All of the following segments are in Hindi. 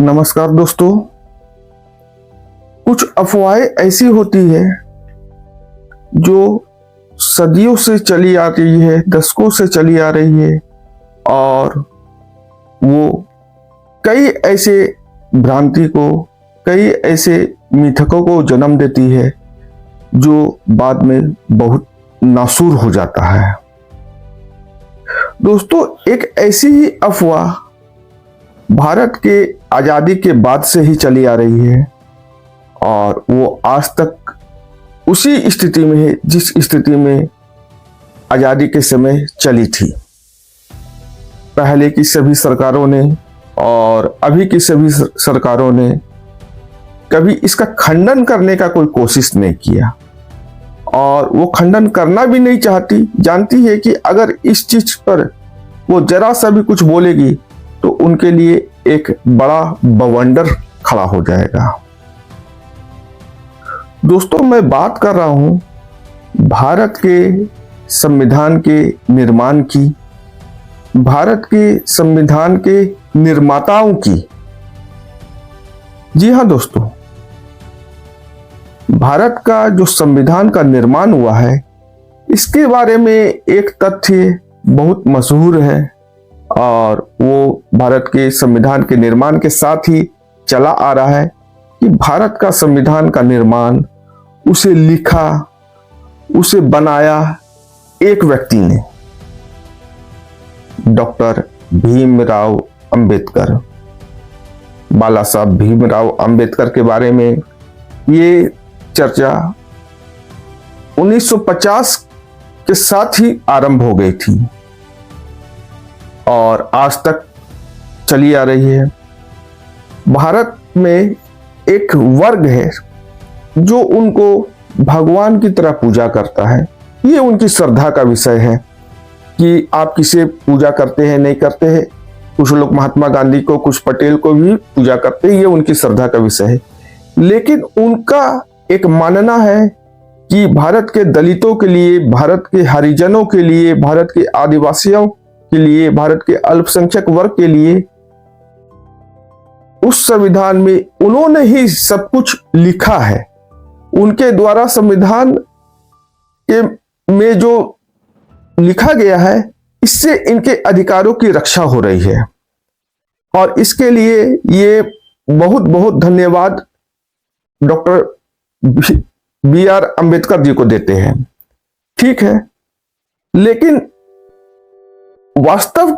नमस्कार दोस्तों। कुछ अफवाहें ऐसी होती है जो सदियों से चली आ रही है, दशकों से चली आ रही है और वो कई ऐसे भ्रांति को, कई ऐसे मिथकों को जन्म देती है जो बाद में बहुत नासूर हो जाता है। दोस्तों, एक ऐसी ही अफवाह भारत के आजादी के बाद से ही चली आ रही है और वो आज तक उसी स्थिति में है जिस स्थिति में आजादी के समय चली थी। पहले की सभी सरकारों ने और अभी की सभी सरकारों ने कभी इसका खंडन करने का कोई कोशिश नहीं किया और वो खंडन करना भी नहीं चाहती। जानती है कि अगर इस चीज पर वो जरा सा भी कुछ बोलेगी तो उनके लिए एक बड़ा बवंडर खड़ा हो जाएगा। दोस्तों, मैं बात कर रहा हूं भारत के संविधान के निर्माण की, भारत के संविधान के निर्माताओं की। जी हां दोस्तों, भारत का जो संविधान का निर्माण हुआ है इसके बारे में एक तथ्य बहुत मशहूर है और वो भारत के संविधान के निर्माण के साथ ही चला आ रहा है कि भारत का संविधान का निर्माण, उसे लिखा, उसे बनाया एक व्यक्ति ने, डॉक्टर भीमराव अंबेडकर। बाला साहब भीमराव अंबेडकर के बारे में ये चर्चा 1950 के साथ ही आरंभ हो गई थी और आज तक चली आ रही है। भारत में एक वर्ग है जो उनको भगवान की तरह पूजा करता है। ये उनकी श्रद्धा का विषय है कि आप किसे पूजा करते हैं, नहीं करते हैं। कुछ लोग महात्मा गांधी को, कुछ पटेल को भी पूजा करते हैं, ये उनकी श्रद्धा का विषय है। लेकिन उनका एक मानना है कि भारत के दलितों के लिए, भारत के हरिजनों के लिए, भारत के आदिवासियों के लिए, भारत के अल्पसंख्यक वर्ग के लिए उस संविधान में उन्होंने ही सब कुछ लिखा है। उनके द्वारा संविधान के में जो लिखा गया है इससे इनके अधिकारों की रक्षा हो रही है और इसके लिए ये बहुत बहुत धन्यवाद डॉक्टर बी.आर. अंबेडकर जी को देते हैं। ठीक है, लेकिन वास्तव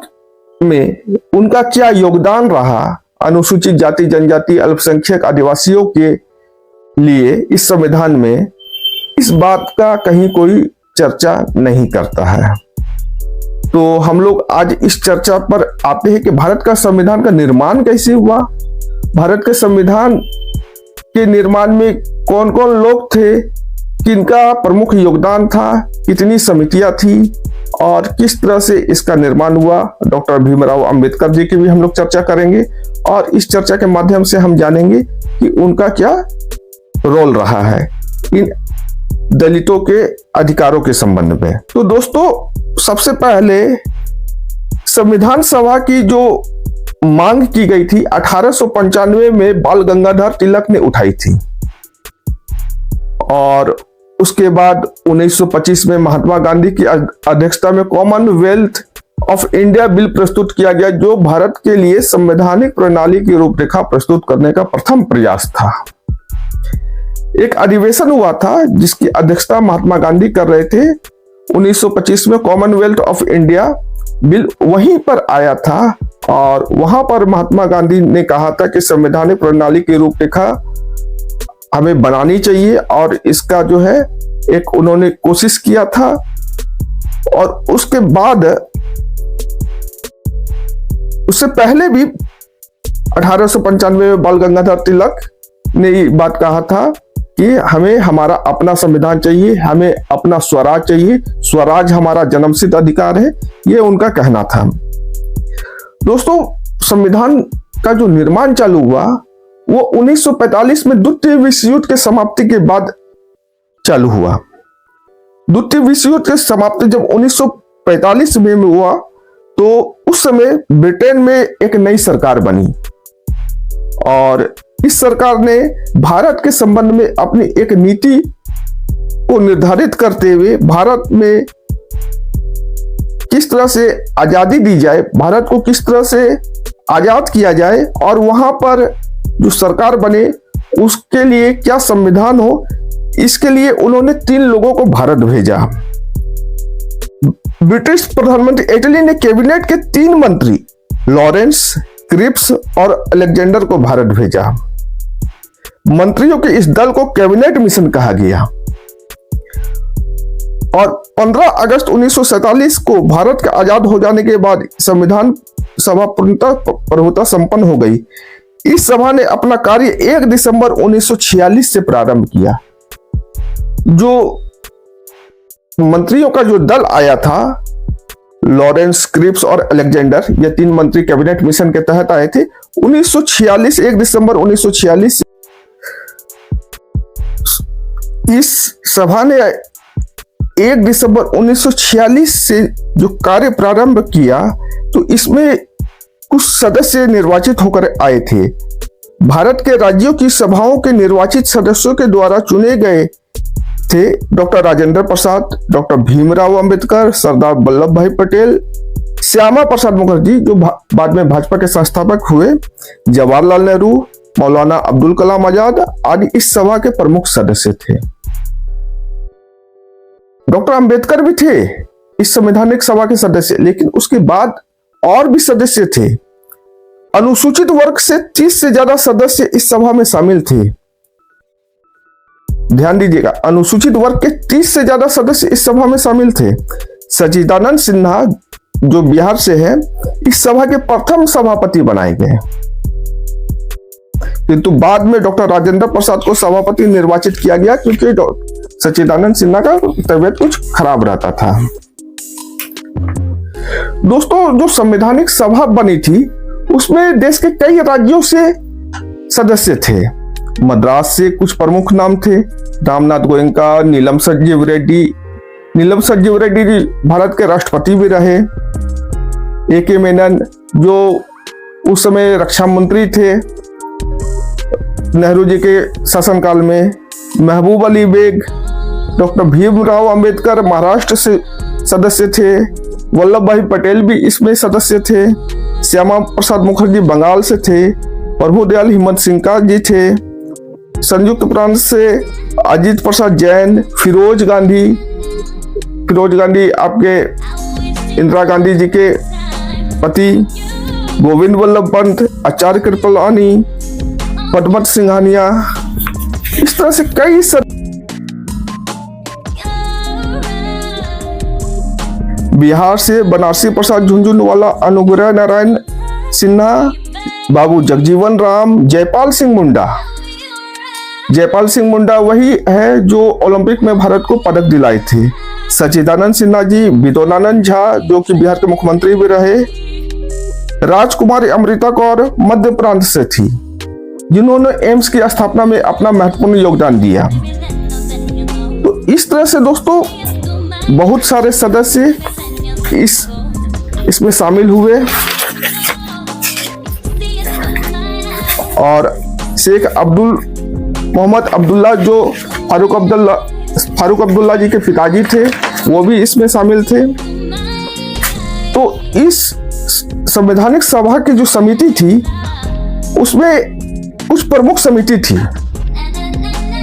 में उनका क्या योगदान रहा अनुसूचित जाति, जनजाति, अल्पसंख्यक, आदिवासियों के लिए इस संविधान में, इस बात का कहीं कोई चर्चा नहीं करता है। तो हम लोग आज इस चर्चा पर आते हैं कि भारत का संविधान का निर्माण कैसे हुआ, भारत के संविधान के निर्माण में कौन कौन लोग थे, किनका प्रमुख योगदान था, कितनी समितियां थी और किस तरह से इसका निर्माण हुआ। डॉक्टर भीमराव अंबेडकर जी की भी हम लोग चर्चा करेंगे और इस चर्चा के माध्यम से हम जानेंगे कि उनका क्या रोल रहा है इन दलितों के अधिकारों के संबंध में। तो दोस्तों, सबसे पहले संविधान सभा की जो मांग की गई थी 1895 में बाल गंगाधर तिलक ने उठाई थी और उसके बाद 1925 में महात्मा गांधी की अध्यक्षता में कॉमनवेल्थ ऑफ इंडिया बिल प्रस्तुत किया गया, जो भारत के लिए संवैधानिक प्रणाली की रूपरेखा प्रस्तुत करने का प्रथम प्रयास था। एक अधिवेशन हुआ था जिसकी अध्यक्षता महात्मा गांधी कर रहे थे। 1925 में कॉमनवेल्थ ऑफ इंडिया बिल वहीं पर आया था और वहां पर महात्मा गांधी ने कहा था कि संवैधानिक प्रणाली की रूपरेखा हमें बनानी चाहिए और इसका जो है एक उन्होंने कोशिश किया था। और उसके बाद, उससे पहले भी 1895 में बाल गंगाधर तिलक ने ये बात कहा था कि हमें हमारा अपना संविधान चाहिए, हमें अपना स्वराज चाहिए, स्वराज हमारा जन्मसिद्ध अधिकार है, ये उनका कहना था। दोस्तों, संविधान का जो निर्माण चालू हुआ वो 1945 में द्वितीय विश्व युद्ध के समाप्ति के बाद चालू हुआ। द्वितीय विश्व युद्ध की समाप्ति जब 1945 में हुआ तो उस समय ब्रिटेन में एक नई सरकार बनी और इस सरकार ने भारत के संबंध में अपनी एक नीति को निर्धारित करते हुए भारत में किस तरह से आजादी दी जाए, भारत को किस तरह से आजाद किया जाए और वहां पर जो सरकार बने उसके लिए क्या संविधान हो, इसके लिए उन्होंने 3 लोगों को भारत भेजा। ब्रिटिश प्रधानमंत्री इटली ने कैबिनेट के 3 मंत्री लॉरेंस, क्रिप्स और अलेक्जेंडर को भारत भेजा। मंत्रियों के इस दल को कैबिनेट मिशन कहा गया और 15 अगस्त 1947 को भारत के आजाद हो जाने के बाद संविधान सभा पूर्णतः संपन्न हो गई। इस सभा ने अपना कार्य 1 दिसंबर 1946 से प्रारंभ किया। जो मंत्रियों का जो दल आया था, लॉरेंस, क्रिप्स और अलेक्जेंडर, ये 3 मंत्री कैबिनेट मिशन के तहत आए थे। 1946 1 दिसंबर 1946 इस सभा ने 1 दिसंबर 1946 से जो कार्य प्रारंभ किया, तो इसमें कुछ सदस्य निर्वाचित होकर आए थे। भारत के राज्यों की सभाओं के निर्वाचित सदस्यों के द्वारा चुने गए थे डॉक्टर राजेंद्र प्रसाद, डॉक्टर भीमराव अंबेडकर, सरदार वल्लभ भाई पटेल, श्यामा प्रसाद मुखर्जी जो बाद में भाजपा के संस्थापक हुए, जवाहरलाल नेहरू, मौलाना अब्दुल कलाम आजाद आदि इस सभा के प्रमुख सदस्य थे। डॉक्टर अंबेडकर भी थे इस संवैधानिक सभा के सदस्य, लेकिन उसके बाद और भी सदस्य थे। अनुसूचित वर्ग से 30 से ज्यादा सदस्य इस सभा में शामिल थे। ध्यान दीजिएगा, अनुसूचित वर्ग के 30 से ज्यादा सदस्य इस सभा में शामिल थे। सच्चिदानंद सिन्हा जो बिहार से है, इस सभा के प्रथम सभापति बनाए गए, किंतु बाद में डॉक्टर राजेंद्र प्रसाद को सभापति निर्वाचित किया गया क्योंकि सच्चिदानंद सिन्हा का तबियत कुछ खराब रहता था। दोस्तों, जो संवैधानिक सभा बनी थी उसमें देश के कई राज्यों से सदस्य थे। मद्रास से कुछ प्रमुख नाम थे, रामनाथ गोयनका, नीलम संजीव रेड्डी। नीलम संजीव रेड्डी जी भारत के राष्ट्रपति भी रहे। A.K. मेनन जो उस समय रक्षा मंत्री थे नेहरू जी के शासनकाल में, महबूब अली बेग, डॉक्टर भीमराव अंबेडकर महाराष्ट्र से सदस्य थे, वल्लभ भाई पटेल भी इसमें सदस्य थे, श्यामा प्रसाद मुखर्जी बंगाल से थे, प्रभुदयाल हिम्मत सिंह जी थे, संयुक्त प्रांत से अजीत प्रसाद जैन, फिरोज गांधी आपके इंदिरा गांधी जी के पति, गोविंद वल्लभ पंत, आचार्य कृपलानी, पद्मत सिंघानिया, इस तरह से कई बिहार से बनारसी प्रसाद झुंझुनवाला, अनुग्रह नारायण सिन्हा, बाबू जगजीवन राम, जयपाल सिंह मुंडा वही है जो ओलंपिक में भारत को पदक दिलाए थे। सच्चिदानंद सिन्हा जी, विद्वनानंद झा जो कि बिहार के मुख्यमंत्री भी रहे, राजकुमारी अमृता कौर मध्य प्रांत से थी जिन्होंने एम्स की स्थापना में अपना महत्वपूर्ण योगदान दिया। तो इस तरह से दोस्तों बहुत सारे सदस्य इसमें शामिल हुए और शेख मोहम्मद अब्दुल्ला जो फारूक अब्दुल्ला जी के पिताजी थे, वो भी इसमें शामिल थे। तो इस संवैधानिक सभा की जो समिति थी उसमें कुछ प्रमुख समिति थी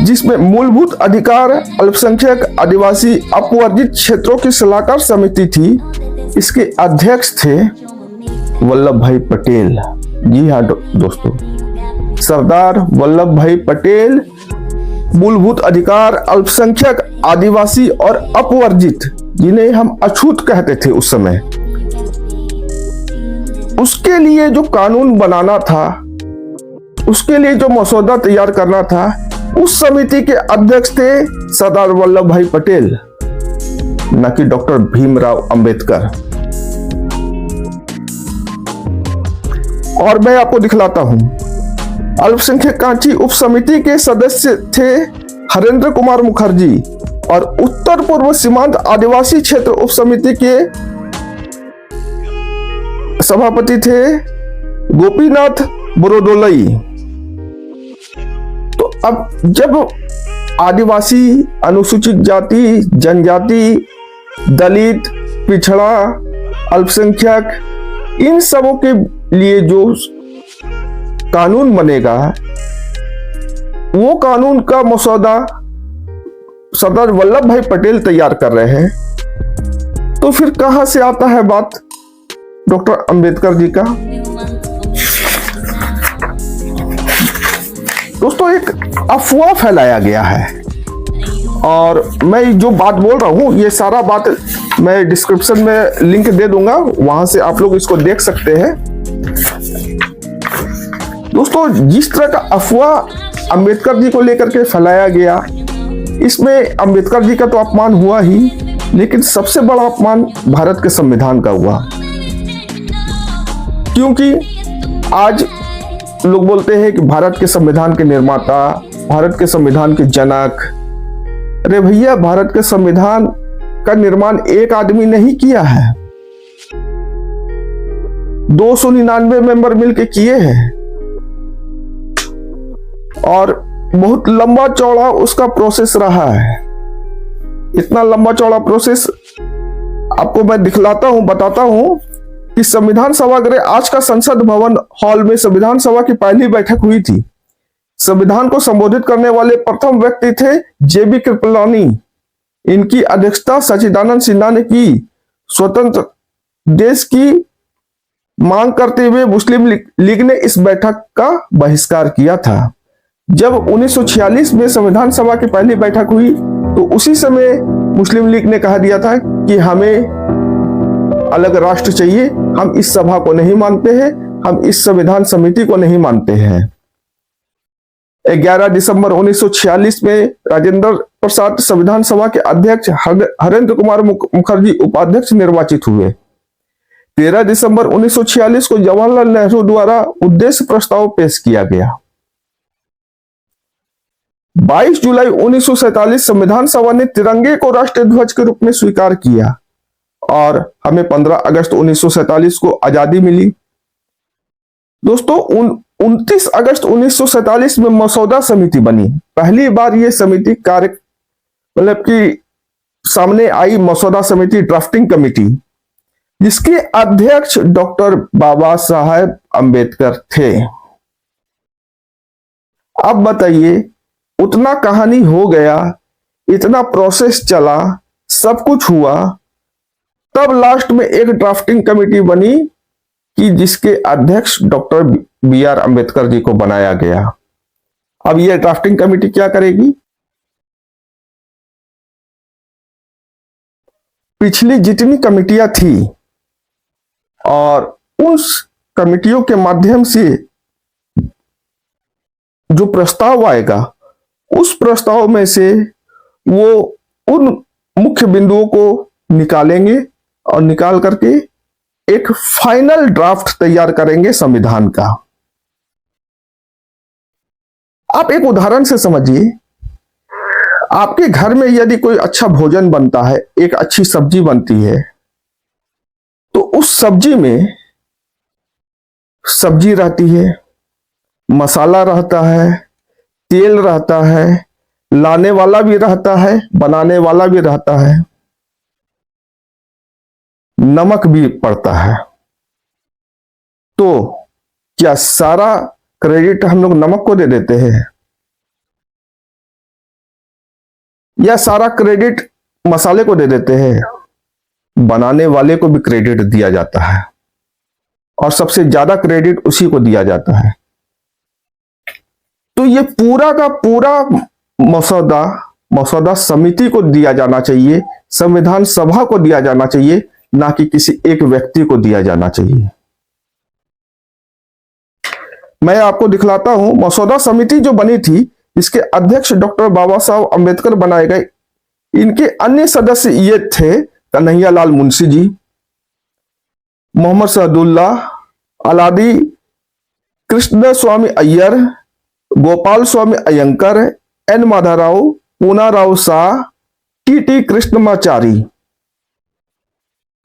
जिसमें मूलभूत अधिकार, अल्पसंख्यक, आदिवासी, अपवर्जित क्षेत्रों की सलाहकार समिति थी। इसके अध्यक्ष थे वल्लभ भाई पटेल। जी हाँ दोस्तों, सरदार वल्लभ भाई पटेल मूलभूत अधिकार, अल्पसंख्यक, आदिवासी और अपवर्जित, जिन्हें हम अछूत कहते थे उस समय, उसके लिए जो कानून बनाना था, उसके लिए जो मसौदा तैयार करना था, उस समिति के अध्यक्ष थे सरदार वल्लभ भाई पटेल, न कि डॉक्टर भीमराव अंबेडकर। और मैं आपको दिखलाता हूं, अल्पसंख्यक कांची उप समिति के सदस्य थे हरेंद्र कुमार मुखर्जी और उत्तर पूर्व सीमांत आदिवासी क्षेत्र उप समिति के सभापति थे गोपीनाथ बोरदोलई। अब जब आदिवासी, अनुसूचित जाति, जनजाति, दलित, पिछड़ा, अल्पसंख्यक, इन सबों के लिए जो कानून बनेगा, वो कानून का मसौदा सरदार वल्लभ भाई पटेल तैयार कर रहे हैं, तो फिर कहां से आता है बात डॉक्टर अंबेडकर जी का? दोस्तों, एक अफवाह फैलाया गया है, और मैं जो बात बोल रहा हूं, ये सारा बात मैं डिस्क्रिप्शन में लिंक दे दूंगा, वहां से आप लोग इसको देख सकते हैं। दोस्तों, जिस तरह का अफवाह अंबेडकर जी को लेकर के फैलाया गया, इसमें अंबेडकर जी का तो अपमान हुआ ही, लेकिन सबसे बड़ा अपमान भारत के संविधान का हुआ। क्योंकि आज लोग बोलते हैं कि भारत के संविधान के निर्माता, भारत के संविधान के जनक। अरे भैया, भारत के संविधान का निर्माण एक आदमी नहीं किया है, 299 मेंबर मिलके किए हैं, और बहुत लंबा चौड़ा उसका प्रोसेस रहा है। इतना लंबा चौड़ा प्रोसेस आपको मैं दिखलाता हूं, बताता हूं कि संविधान सभागृह, आज का संसद भवन हॉल में संविधान सभा की पहली बैठक हुई थी। संविधान को संबोधित करने वाले प्रथम व्यक्ति थे जेबी कृपलानी। इनकी अध्यक्षता सच्चिदानंद सिन्हा ने की। स्वतंत्र देश की मांग करते हुए मुस्लिम लीग ने इस बैठक का बहिष्कार किया था। जब 1946 में संविधान सभा की पहली बैठक हुई, तो उसी समय मुस्लिम लीग ने कहा दिया था कि हमें अलग राष्ट्र चाहिए, हम इस सभा को नहीं मानते हैं, हम इस संविधान समिति को नहीं मानते हैं। 11 दिसंबर 1946 में राजेंद्र प्रसाद संविधान सभा के अध्यक्ष, हरेंद्र कुमार मुखर्जी उपाध्यक्ष निर्वाचित हुए। 13 दिसंबर 1946 को जवाहरलाल नेहरू द्वारा उद्देश्य प्रस्ताव पेश किया गया। 22 जुलाई 1947 संविधान सभा ने तिरंगे को राष्ट्रीय ध्वज के रूप में स्वीकार किया, और हमें 15 अगस्त 1947 को आजादी मिली। दोस्तों, 29 अगस्त 1947 में मसौदा समिति बनी। पहली बार यह समिति कार्य मतलब कि सामने आई, मसौदा समिति, ड्राफ्टिंग कमेटी, जिसके अध्यक्ष डॉक्टर बाबा साहेब अंबेडकर थे। अब बताइए, उतना कहानी हो गया, इतना प्रोसेस चला, सब कुछ हुआ, तब लास्ट में एक ड्राफ्टिंग कमेटी बनी कि जिसके अध्यक्ष डॉक्टर बी.आर. अंबेडकर जी को बनाया गया। अब यह ड्राफ्टिंग कमेटी क्या करेगी? पिछली जितनी कमेटियां थी, और उस कमेटियों के माध्यम से जो प्रस्ताव आएगा, उस प्रस्ताव में से वो उन मुख्य बिंदुओं को निकालेंगे, और निकाल करके एक फाइनल ड्राफ्ट तैयार करेंगे संविधान का। आप एक उदाहरण से समझिए, आपके घर में यदि कोई अच्छा भोजन बनता है, एक अच्छी सब्जी बनती है, तो उस सब्जी में सब्जी रहती है, मसाला रहता है, तेल रहता है, लाने वाला भी रहता है, बनाने वाला भी रहता है, नमक भी पड़ता है। तो क्या सारा क्रेडिट हम लोग नमक को दे देते हैं, या सारा क्रेडिट मसाले को दे देते हैं? बनाने वाले को भी क्रेडिट दिया जाता है, और सबसे ज्यादा क्रेडिट उसी को दिया जाता है। तो ये पूरा का पूरा मसौदा समिति को दिया जाना चाहिए, संविधान सभा को दिया जाना चाहिए, ना कि किसी एक व्यक्ति को दिया जाना चाहिए। मैं आपको दिखलाता हूं, मसौदा समिति जो बनी थी, इसके अध्यक्ष डॉक्टर बाबा साहब अंबेडकर बनाए गए। इनके अन्य सदस्य ये थे कन्हैया लाल मुंशी जी, मोहम्मद शहदुल्ला, अलादी कृष्ण स्वामी अय्यर, गोपाल स्वामी अयंकर, एन माधवराव, पूनाराव शाह, टी कृष्णमाचारी।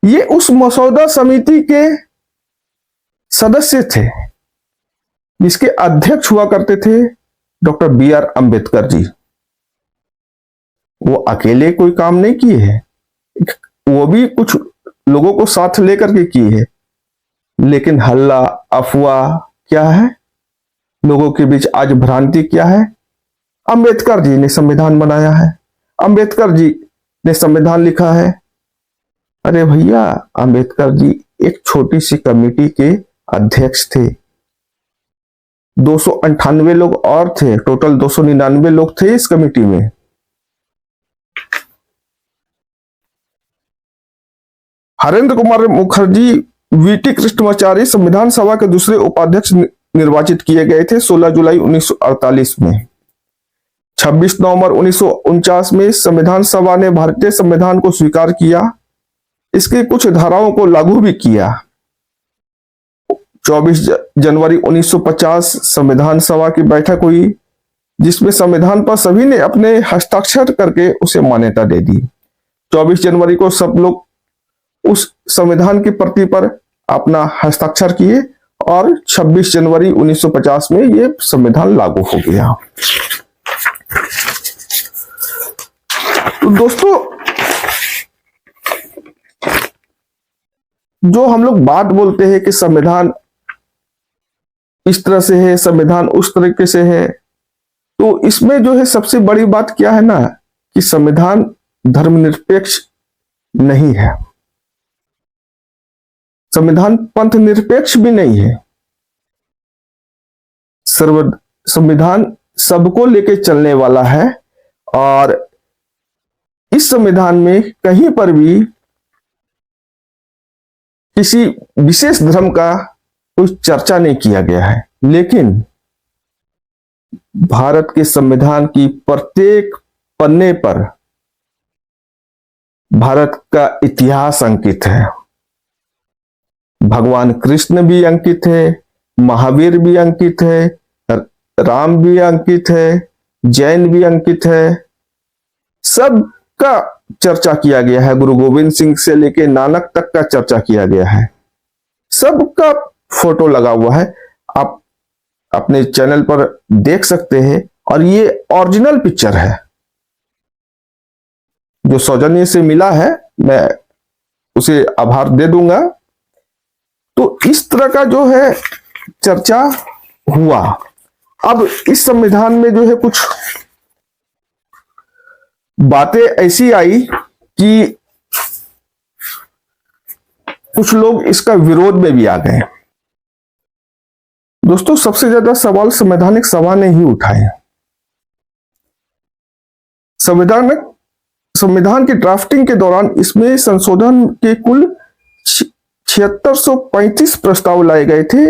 ये उस मसौदा समिति के सदस्य थे, जिसके अध्यक्ष हुआ करते थे doctor B are Ambedkar ji. वो अकेले कोई काम नहीं किए हैं, वो भी कुछ लोगों को साथ लेकर के किए है, लेकिन हल्ला अफवाह क्या है, लोगों के बीच आज भ्रांति क्या है। अंबेडकर जी ने संविधान बनाया है, अंबेडकर जी ने संविधान लिखा है। अरे भैया, अंबेडकर जी एक छोटी सी कमेटी के अध्यक्ष थे, 298 लोग और थे, टोटल 299 लोग थे इस कमेटी में। हरेंद्र कुमार मुखर्जी वीटी कृष्णमाचारी संविधान सभा के दूसरे उपाध्यक्ष निर्वाचित किए गए थे 16 जुलाई 1948 में। 26 नवंबर 1949 में संविधान सभा ने भारतीय संविधान को स्वीकार किया, इसके कुछ धाराओं को लागू भी किया। 24 जनवरी 1950 संविधान सभा की बैठक हुई, जिसमें संविधान पर सभी ने अपने हस्ताक्षर करके उसे मान्यता दे दी। 24 जनवरी को सब लोग उस संविधान की प्रति पर अपना हस्ताक्षर किए और 26 जनवरी 1950 में यह संविधान लागू हो गया। तो दोस्तों, जो हम लोग बात बोलते हैं कि संविधान इस तरह से है, संविधान उस तरीके से है, तो इसमें जो है सबसे बड़ी बात क्या है ना, कि संविधान धर्मनिरपेक्ष नहीं है, संविधान पंथ निरपेक्ष भी नहीं है। संविधान सबको लेके चलने वाला है और इस संविधान में कहीं पर भी किसी विशेष धर्म का कोई चर्चा नहीं किया गया है। लेकिन भारत के संविधान की प्रत्येक पन्ने पर भारत का इतिहास अंकित है। भगवान कृष्ण भी अंकित है, महावीर भी अंकित है, राम भी अंकित है, जैन भी अंकित है, सबका चर्चा किया गया है। गुरु गोविंद सिंह से लेके नानक तक का चर्चा किया गया है, सबका फोटो लगा हुआ है। आप अपने चैनल पर देख सकते हैं और ये ओरिजिनल पिक्चर है जो सौजन्य से मिला है, मैं उसे आभार दे दूंगा। तो इस तरह का जो है चर्चा हुआ। अब इस संविधान में जो है कुछ बातें ऐसी आई कि कुछ लोग इसका विरोध में भी आ गए। दोस्तों, सबसे ज्यादा सवाल संवैधानिक सभा ने ही उठाए। संविधान की ड्राफ्टिंग के दौरान इसमें संशोधन के कुल 7635 प्रस्ताव लाए गए थे।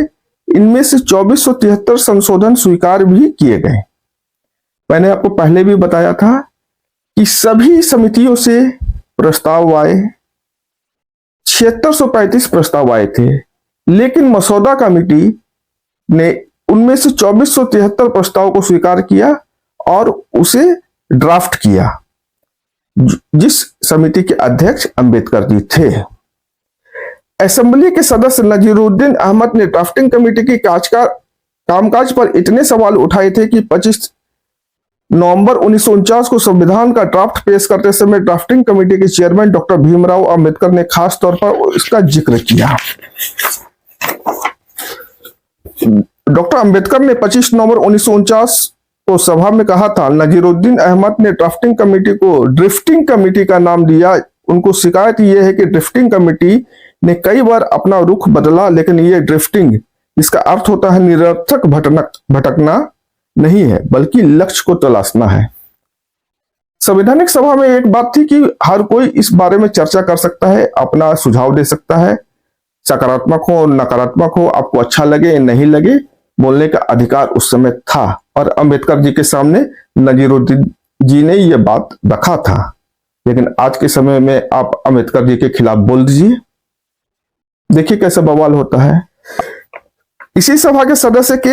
इनमें से 2473 संशोधन स्वीकार भी किए गए। मैंने आपको पहले भी बताया था कि सभी समितियों से प्रस्ताव आए, 7635 प्रस्ताव आए थे, लेकिन मसौदा कमेटी ने उनमें से 2473 प्रस्ताव को स्वीकार किया और उसे ड्राफ्ट किया, जिस समिति के अध्यक्ष अंबेडकर जी थे। असेंबली के सदस्य नजीरुद्दीन अहमद ने ड्राफ्टिंग कमेटी की कामकाज पर इतने सवाल उठाए थे कि 25 नवंबर 1949 को संविधान का ड्राफ्ट पेश करते समय ड्राफ्टिंग कमेटी के चेयरमैन डॉक्टर भीमराव अंबेडकर ने खास तौर पर इसका जिक्र किया। डॉक्टर अंबेडकर ने 25 नवंबर 1949 को सभा में कहा था, नजीरुद्दीन अहमद ने ड्राफ्टिंग कमेटी को ड्रिफ्टिंग कमेटी का नाम दिया। उनको शिकायत यह है कि ड्रिफ्टिंग कमेटी ने कई बार अपना रुख बदला, लेकिन ये ड्रिफ्टिंग, इसका अर्थ होता है निरर्थक भटकना नहीं है, बल्कि लक्ष्य को तलाशना है। संवैधानिक सभा में एक बात थी कि हर कोई इस बारे में चर्चा कर सकता है, अपना सुझाव दे सकता है, सकारात्मक हो नकारात्मक हो, आपको अच्छा लगे नहीं लगे, बोलने का अधिकार उस समय था। और अंबेडकर जी के सामने नजीरुद्दीन जी ने यह बात रखा था। लेकिन आज के समय में आप अंबेडकर जी के खिलाफ बोल दीजिए, देखिए कैसा बवाल होता है। इसी सभा के सदस्य के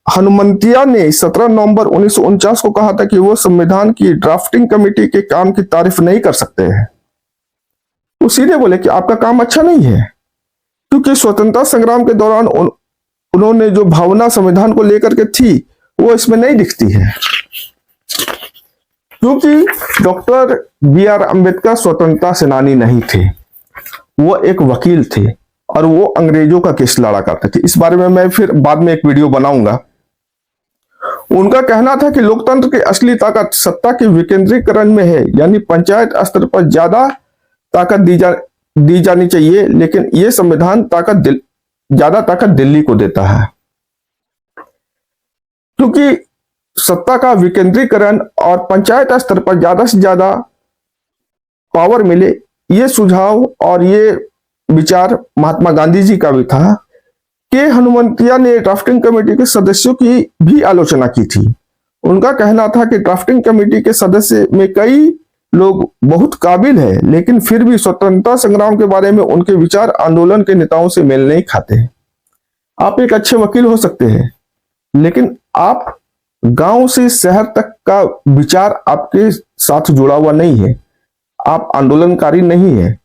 हनुमंतिया ने 17 नवंबर 1949 को कहा था कि वो संविधान की ड्राफ्टिंग कमेटी के काम की तारीफ नहीं कर सकते हैं। वो सीधे बोले कि आपका काम अच्छा नहीं है, क्योंकि स्वतंत्रता संग्राम के दौरान उन्होंने जो भावना संविधान को लेकर के थी वो इसमें नहीं दिखती है, क्योंकि डॉक्टर बी.आर. अम्बेडकर स्वतंत्रता सेनानी नहीं थे, वो एक वकील थे और वो अंग्रेजों का केस लड़ा करते थे। इस बारे में मैं फिर बाद में एक वीडियो बनाऊंगा। उनका कहना था कि लोकतंत्र की असली ताकत सत्ता के विकेंद्रीकरण में है, यानी पंचायत स्तर पर ज्यादा ताकत दी जानी चाहिए, लेकिन ये संविधान ज्यादा ताकत दिल्ली को देता है, क्योंकि सत्ता का विकेंद्रीकरण और पंचायत स्तर पर ज्यादा से ज्यादा पावर मिले। ये सुझाव और ये विचार महात्मा गांधी जी का भी था। के हनुमंतिया ने ड्राफ्टिंग कमेटी के सदस्यों की भी आलोचना की थी। उनका कहना था कि ड्राफ्टिंग कमेटी के सदस्य में कई लोग बहुत काबिल है, लेकिन फिर भी स्वतंत्रता संग्राम के बारे में उनके विचार आंदोलन के नेताओं से मेल नहीं खाते। आप एक अच्छे वकील हो सकते हैं, लेकिन आप गांव से शहर तक का विचार आपके साथ जुड़ा हुआ नहीं है, आप आंदोलनकारी नहीं है।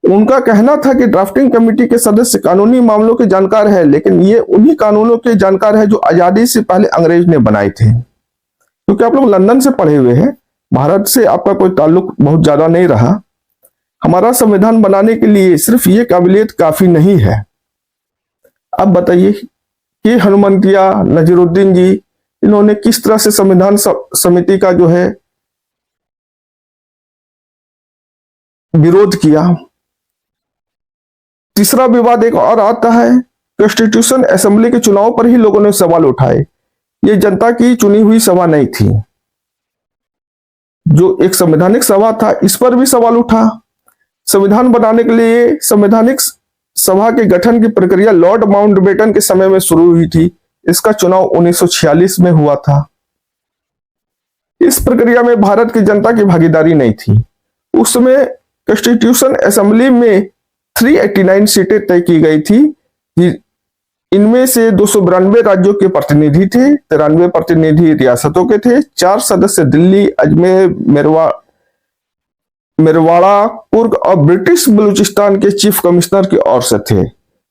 उनका कहना था कि ड्राफ्टिंग कमेटी के सदस्य कानूनी मामलों के जानकार है, लेकिन ये उन्हीं कानूनों के जानकार है जो आजादी से पहले अंग्रेज ने बनाए थे। क्योंकि आप लोग लंदन से पढ़े हुए हैं, भारत से आपका कोई ताल्लुक बहुत ज्यादा नहीं रहा। हमारा संविधान बनाने के लिए सिर्फ ये काबिलियत काफी नहीं है। अब बताइए कि हनुमंतिया, नजीरुद्दीन जी, इन्होंने किस तरह से संविधान समिति का जो है विरोध किया। तीसरा विवाद एक और आता है, कॉन्स्टिट्यूशन असेंबली के चुनाव पर ही लोगों ने सवाल उठाए। ये जनता की चुनी हुई सभा नहीं थी, जो एक संवैधानिक सभा था, इस पर भी सवाल उठा। संविधान बनाने के लिए संवैधानिक सभा के गठन की प्रक्रिया लॉर्ड माउंटबेटन के समय में शुरू हुई थी। इसका चुनाव 1946 में हुआ था। इस प्रक्रिया में भारत की जनता की भागीदारी नहीं थी। उस समय कॉन्स्टिट्यूशन असेंबली में 389 सीटें तय की गई थी। इनमें से 292 राज्यों के प्रतिनिधि थे, 93 प्रतिनिधि रियासतों के थे, 4 सदस्य दिल्ली, अजमेर, मेरवाड़ा, कुर्ग और ब्रिटिश बलूचिस्तान के चीफ कमिश्नर की ओर से थे।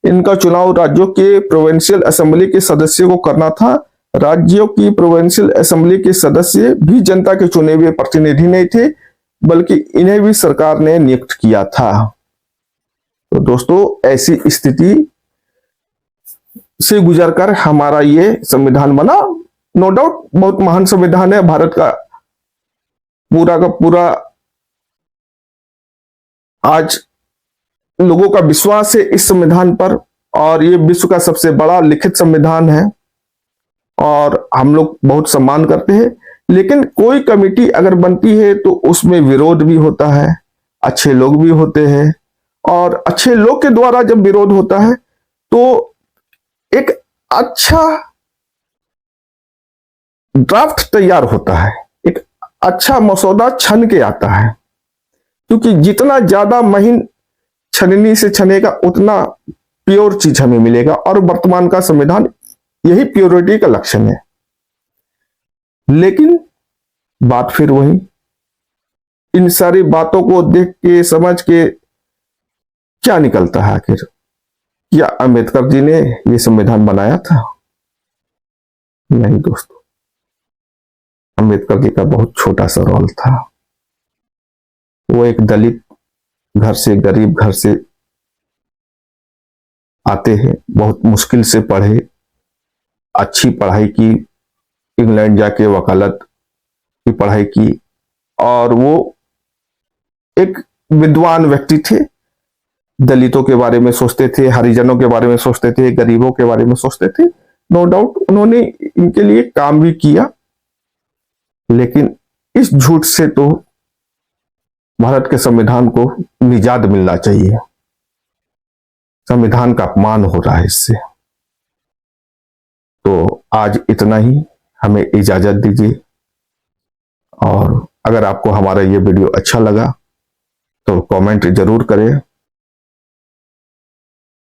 इनका चुनाव राज्यों के प्रोविंशियल असेंबली के सदस्यों को करना था। राज्यों की प्रोविंशियल असेंबली के सदस्य भी जनता के चुने हुए प्रतिनिधि नहीं थे, बल्कि इन्हें भी सरकार ने नियुक्त किया था। तो दोस्तों, ऐसी स्थिति से गुजरकर हमारा ये संविधान बना। नो डाउट बहुत महान संविधान है। भारत का पूरा आज लोगों का विश्वास है इस संविधान पर, और ये विश्व का सबसे बड़ा लिखित संविधान है और हम लोग बहुत सम्मान करते हैं। लेकिन कोई कमेटी अगर बनती है तो उसमें विरोध भी होता है, अच्छे लोग भी होते हैं, और अच्छे लोग के द्वारा जब विरोध होता है तो एक अच्छा ड्राफ्ट तैयार होता है, एक अच्छा मसौदा छन के आता है। क्योंकि जितना ज्यादा महीन छननी से छनेगा उतना प्योर चीज हमें मिलेगा, और वर्तमान का संविधान यही प्योरिटी का लक्षण है। लेकिन बात फिर वही, इन सारी बातों को देख के समझ के क्या निकलता है आखिर? क्या अंबेडकर जी ने ये संविधान बनाया था? नहीं दोस्तों, अंबेडकर जी का बहुत छोटा सा रोल था। वो एक दलित घर से, गरीब घर से आते हैं, बहुत मुश्किल से पढ़े, अच्छी पढ़ाई की, इंग्लैंड जाके वकालत की पढ़ाई की, और वो एक विद्वान व्यक्ति थे। दलितों के बारे में सोचते थे, हरिजनों के बारे में सोचते थे, गरीबों के बारे में सोचते थे। नो डाउट उन्होंने इनके लिए काम भी किया, लेकिन इस झूठ से तो भारत के संविधान को निजात मिलना चाहिए। संविधान का अपमान हो रहा है इससे। तो आज इतना ही, हमें इजाजत दीजिए। और अगर आपको हमारा ये वीडियो अच्छा लगा तो कमेंट जरूर करें।